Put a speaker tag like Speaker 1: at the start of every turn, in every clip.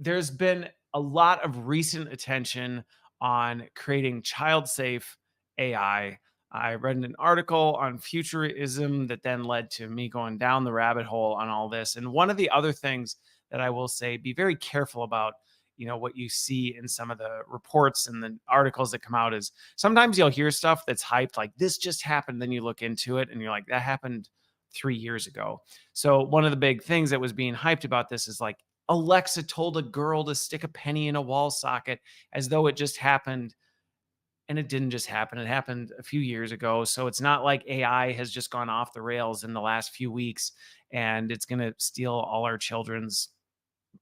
Speaker 1: there's been a lot of recent attention on creating child safe AI. I read an article on futurism that then led to me going down the rabbit hole on all this. And one of the other things that I will say, be very careful about, what you see in some of the reports and the articles that come out is sometimes you'll hear stuff that's hyped, like this just happened. Then you look into it and you're like, that happened 3 years ago. So one of the big things that was being hyped about this is like Alexa told a girl to stick a penny in a wall socket as though it just happened. And it didn't just happen. It happened a few years ago. So it's not like AI has just gone off the rails in the last few weeks and it's going to steal all our children's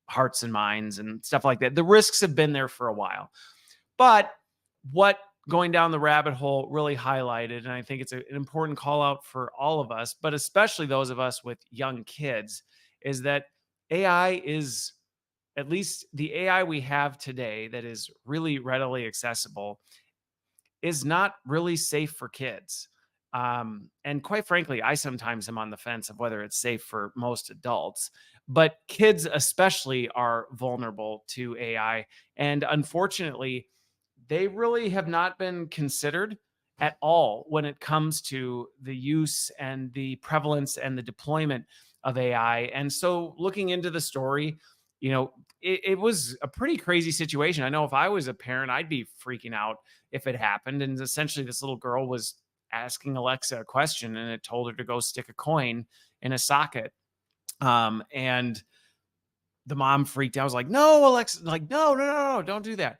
Speaker 1: hearts and minds and stuff like that. The risks have been there for a while. But what going down the rabbit hole really highlighted, and I think it's an important call out for all of us, but especially those of us with young kids, is that AI is, at least the AI we have today that is really readily accessible, is not really safe for kids. And quite frankly, I sometimes am on the fence of whether it's safe for most adults, but kids especially are vulnerable to AI. And unfortunately, they really have not been considered at all when it comes to the use and the prevalence and the deployment of AI. And so looking into the story, it was a pretty crazy situation. I know if I was a parent, I'd be freaking out if it happened. And essentially, this little girl was asking Alexa a question and it told her to go stick a coin in a socket. And the mom freaked out. I was like, no, Alexa, like, no, no, no, no, don't do that.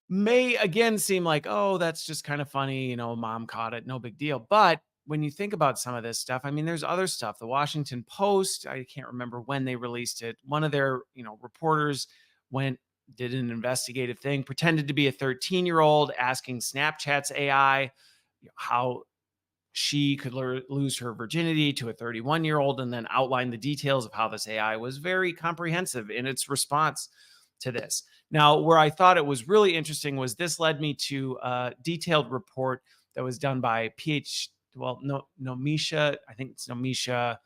Speaker 1: May again seem like, oh, that's just kind of funny, mom caught it, no big deal. But when you think about some of this stuff, I mean, there's other stuff. The Washington Post, I can't remember when they released it. One of their, reporters went, did an investigative thing, pretended to be a 13-year-old, asking Snapchat's AI how she could lose her virginity to a 31-year-old, and then outline the details of how this AI was very comprehensive in its response to this. Now, where I thought it was really interesting was this led me to a detailed report that was done by Nomisha, I think it's Nomisha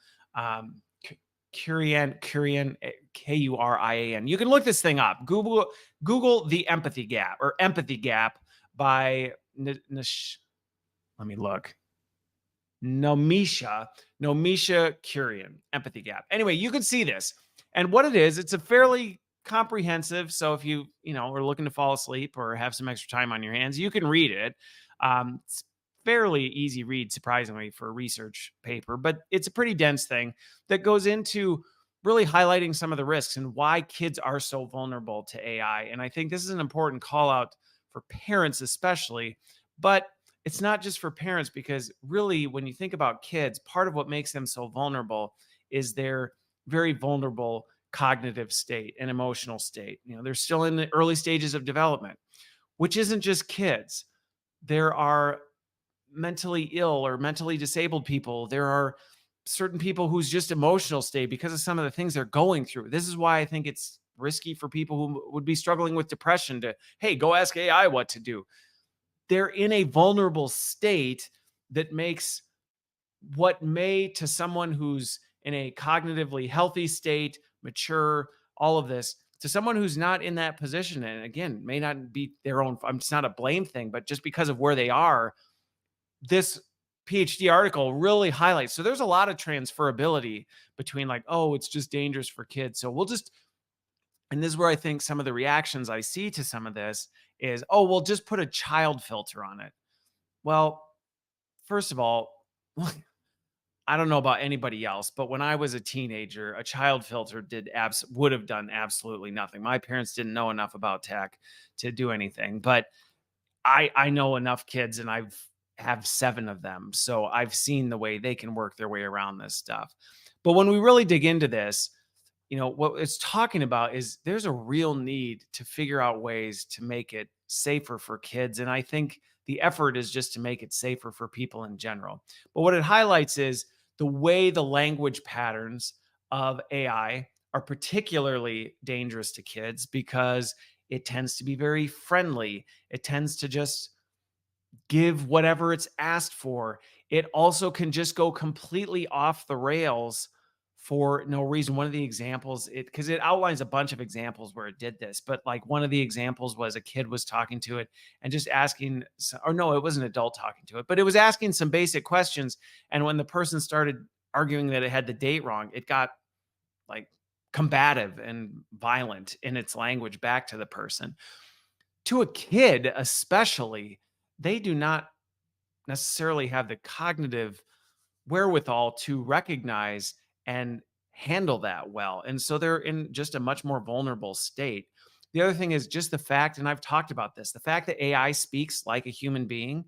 Speaker 1: Kurian, Kurian. You can look this thing up. Google the empathy gap or empathy gap by let me look. Nomisha Kurian, empathy gap. Anyway, you can see this. And what it is, it's a fairly comprehensive. So if you are looking to fall asleep or have some extra time on your hands, you can read it. It's fairly easy read, surprisingly, for a research paper, but it's a pretty dense thing that goes into really highlighting some of the risks and why kids are so vulnerable to AI. And I think this is an important call out for parents, especially, but it's not just for parents, because really, when you think about kids, part of what makes them so vulnerable is their very vulnerable cognitive state and emotional state. They're still in the early stages of development, which isn't just kids. There are mentally ill or mentally disabled people. There are certain people whose just emotional state, because of some of the things they're going through. This is why I think it's risky for people who would be struggling with depression to, hey, go ask AI what to do. They're in a vulnerable state that makes what may, to someone who's in a cognitively healthy state, mature, all of this, to someone who's not in that position, and again, may not be their own, it's not a blame thing, but just because of where they are, this PhD article really highlights. So there's a lot of transferability between like, oh, it's just dangerous for kids. So and this is where I think some of the reactions I see to some of this is, oh, we'll just put a child filter on it. Well, first of all, I don't know about anybody else, but when I was a teenager, a child filter would have done absolutely nothing. My parents didn't know enough about tech to do anything, but I know enough kids, and have 7 of them. So I've seen the way they can work their way around this stuff. But when we really dig into this, what it's talking about is there's a real need to figure out ways to make it safer for kids. And I think the effort is just to make it safer for people in general. But what it highlights is the way the language patterns of AI are particularly dangerous to kids, because it tends to be very friendly. It tends to just give whatever it's asked for. It also can just go completely off the rails for no reason. One of the examples, because it outlines a bunch of examples where it did this, but like one of the examples was a kid was talking to it and just asking, or no, it was an adult talking to it, but it was asking some basic questions. And when the person started arguing that it had the date wrong, it got like combative and violent in its language back to the person. To a kid, especially, they do not necessarily have the cognitive wherewithal to recognize and handle that well. And so they're in just a much more vulnerable state. The other thing is just the fact, and I've talked about this, the fact that AI speaks like a human being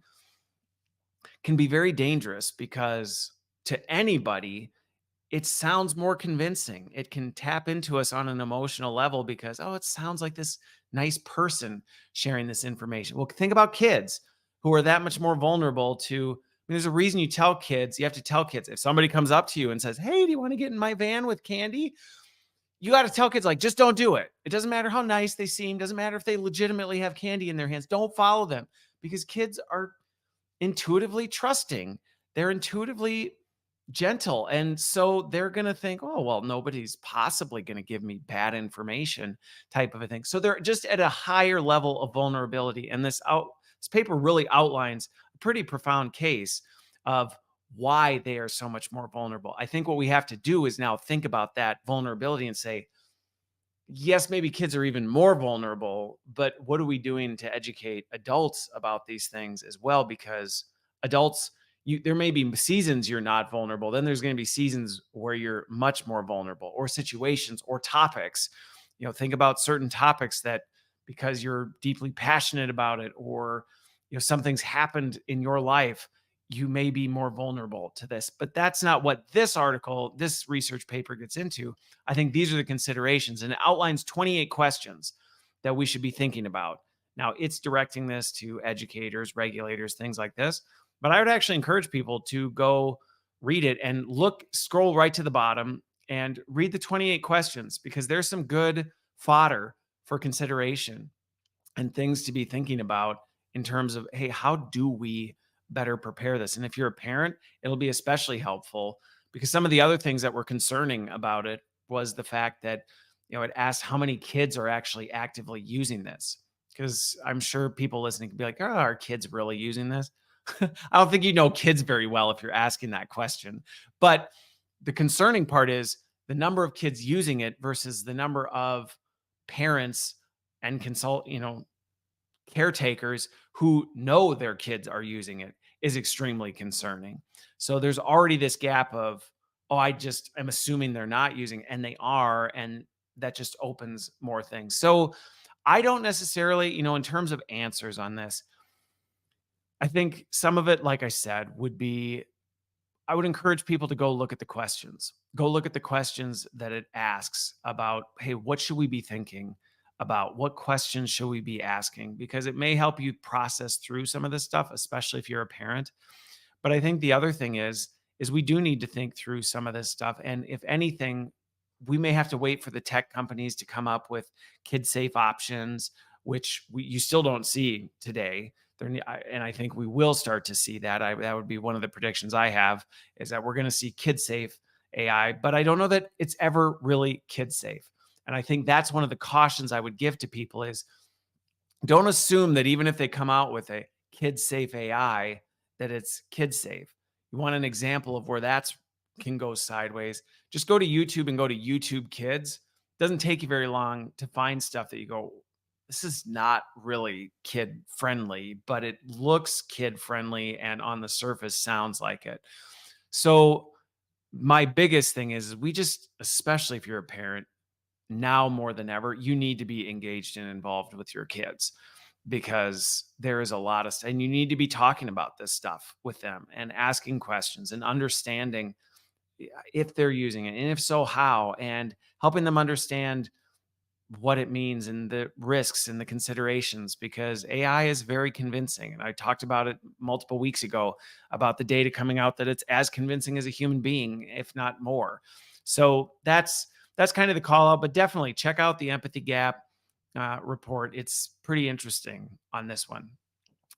Speaker 1: can be very dangerous because to anybody, it sounds more convincing. It can tap into us on an emotional level because, oh, it sounds like this nice person sharing this information. Well, think about kids who are that much more vulnerable to. I mean, there's a reason you tell kids, you have to tell kids if somebody comes up to you and says, hey, do you want to get in my van with candy? You got to tell kids, like, just don't do it. It doesn't matter how nice they seem, doesn't matter if they legitimately have candy in their hands. Don't follow them because kids are intuitively trusting. They're intuitively gentle. And so they're going to think, oh, well, nobody's possibly going to give me bad information type of a thing. So they're just at a higher level of vulnerability. And this paper really outlines a pretty profound case of why they are so much more vulnerable. I think what we have to do is now think about that vulnerability and say, yes, maybe kids are even more vulnerable, but what are we doing to educate adults about these things as well? Because adults, there may be seasons you're not vulnerable. Then there's going to be seasons where you're much more vulnerable, or situations or topics. Think about certain topics that because you're deeply passionate about it, or something's happened in your life, you may be more vulnerable to this. But that's not what this research paper gets into. I think these are the considerations, and it outlines 28 questions that we should be thinking about. Now, it's directing this to educators, regulators, things like this. But I would actually encourage people to go read it and scroll right to the bottom and read the 28 questions, because there's some good fodder for consideration and things to be thinking about in terms of, hey, how do we better prepare this? And if you're a parent, it'll be especially helpful, because some of the other things that were concerning about it was the fact that, it asked how many kids are actually actively using this. Because I'm sure people listening could be like, oh, are kids really using this? I don't think you know kids very well if you're asking that question. But the concerning part is the number of kids using it versus the number of parents and caretakers who know their kids are using it is extremely concerning. So there's already this gap of, oh, I just am assuming they're not using it, and they are, and that just opens more things. So I don't necessarily, in terms of answers on this, I think some of it, like I said, would be, I would encourage people to go look at the questions. Go look at the questions that it asks about, hey, what should we be thinking about? What questions should we be asking? Because it may help you process through some of this stuff, especially if you're a parent. But I think the other thing is we do need to think through some of this stuff. And if anything, we may have to wait for the tech companies to come up with kid-safe options, which you still don't see today. And I think we will start to see that. That would be one of the predictions I have, is that we're going to see kid-safe AI, but I don't know that it's ever really kid-safe. And I think that's one of the cautions I would give to people is, don't assume that even if they come out with a kid-safe AI, that it's kid-safe. You want an example of where that's can go sideways, just go to YouTube and go to YouTube Kids. It doesn't take you very long to find stuff that you go, this is not really kid friendly, but it looks kid friendly and on the surface sounds like it. So my biggest thing is we just, especially if you're a parent, now more than ever, you need to be engaged and involved with your kids, because there is a lot of, and you need to be talking about this stuff with them and asking questions and understanding if they're using it, and if so, how, and helping them understand what it means and the risks and the considerations, because AI is very convincing. And I talked about it multiple weeks ago about the data coming out that it's as convincing as a human being, if not more. So that's kind of the call out, but definitely check out the Empathy Gap report. It's pretty interesting on this one.